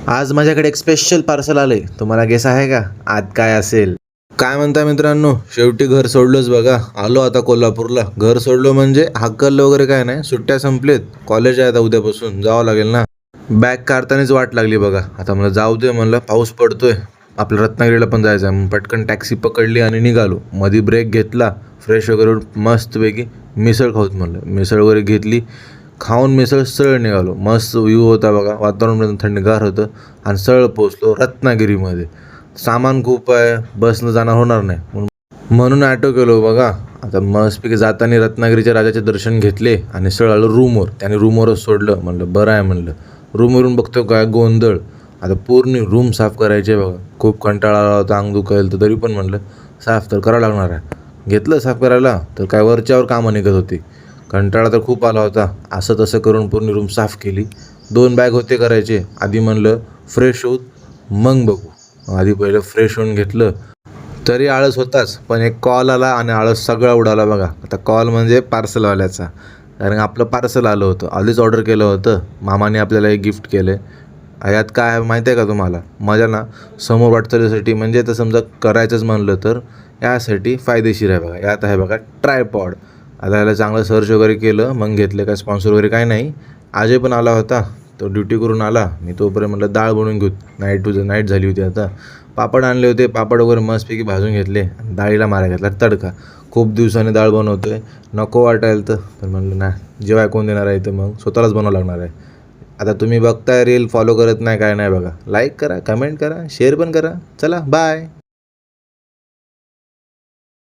आज माझ्याकडे एक स्पेशल पार्सल आलंय. तुम्हाला गेस आहे का आज काय असेल? काय म्हणता मित्रांनो, शेवटी घर सोडलंच बघा. आलो आता कोल्हापूरला. घर सोडलो म्हणजे हक्कल वगैरे काय नाही, सुट्ट्या संपलेत. कॉलेज आहे आता उद्यापासून, जावं लागेल ना. बॅग काढतानाच वाट लागली बघा. आता मला जाऊ दे म्हणलं, पाऊस पडतोय. आपलं रत्नागिरीला पण जायचं आहे. मग पटकन टॅक्सी पकडली आणि निघालो. मधी ब्रेक घेतला, फ्रेश वगैरे होऊन मस्तपैकी मिसळ खाऊत म्हणलं. मिसळ वगैरे घेतली, खाऊन मिसळ सरळ निघालो. मस्त व्ह्यू होता बघा, वातावरण पण थंडगार होतं आणि सरळ पोचलो रत्नागिरीमध्ये. सामान खूप आहे, बसनं जाणं होणार नाही म्हणून ॲटो केलो बघा. आता मस्तपैकी जाताना रत्नागिरीच्या राजाचे दर्शन घेतले आणि सरळ आलो रूमवर. त्याने रूमवरच सोडलं. म्हणलं बरं आहे म्हणलं. रूमवरून बघतो काय गोंधळ. आता पूर्ण रूम साफ करायची आहे बघा. खूप कंटाळा आला होता, अंग दुखायला, तर तरी पण म्हणलं साफ तर करावं लागणार आहे. घेतलं साफ करायला, तर काय वरच्यावर कामं निघत होती. कंटाळा तर खूप आला होता. असं तसं करून पूर्ण रूम साफ केली. 2 बॅग होते करायचे. आधी म्हणलं फ्रेश होत मग बघू. आधी पहिलं फ्रेश होऊन घेतलं. तरी आळस होताच, पण एक कॉल आला आणि आळस सगळा उडाला बघा. आता कॉल म्हणजे पार्सलवाल्याचा. कारण आपलं पार्सल आलं होतं, आधीच ऑर्डर केलं होतं. मामाने आपल्याला एक गिफ्ट केलं. यात काय आहे माहिती आहे का तुम्हाला? माझ्या ना समोर वाटचालीसाठी, म्हणजे आता समजा करायचंच म्हणलं तर यासाठी फायदेशीर आहे बघा. यात आहे बघा ट्रायपॉड. आता याला चांगलं सर्च वगैरे केलं, मग घेतलं. काय स्पॉन्सर वगैरे काय नाही. अजय पण आला होता, तो ड्युटी करून आला. मी तोपर्यंत म्हटलं डाळ बनवून घेऊ. नाईट झाली होती आता. पापड आणले होते, पापड वगैरे मस्तपैकी भाजून घेतले. डाळीला मारा घेतला तडका. खूप दिवसांनी डाळ बनवतोय, नको वाटायला तर पण म्हणलं ना, जेव्हा कोण देणार आहे तर मग स्वतःलाच बनवावं लागणार आहे. आता तुम्ही बघताय रील, फॉलो करत नाही काय नाही बघा. लाईक करा, कमेंट करा, शेअर पण करा. चला बाय.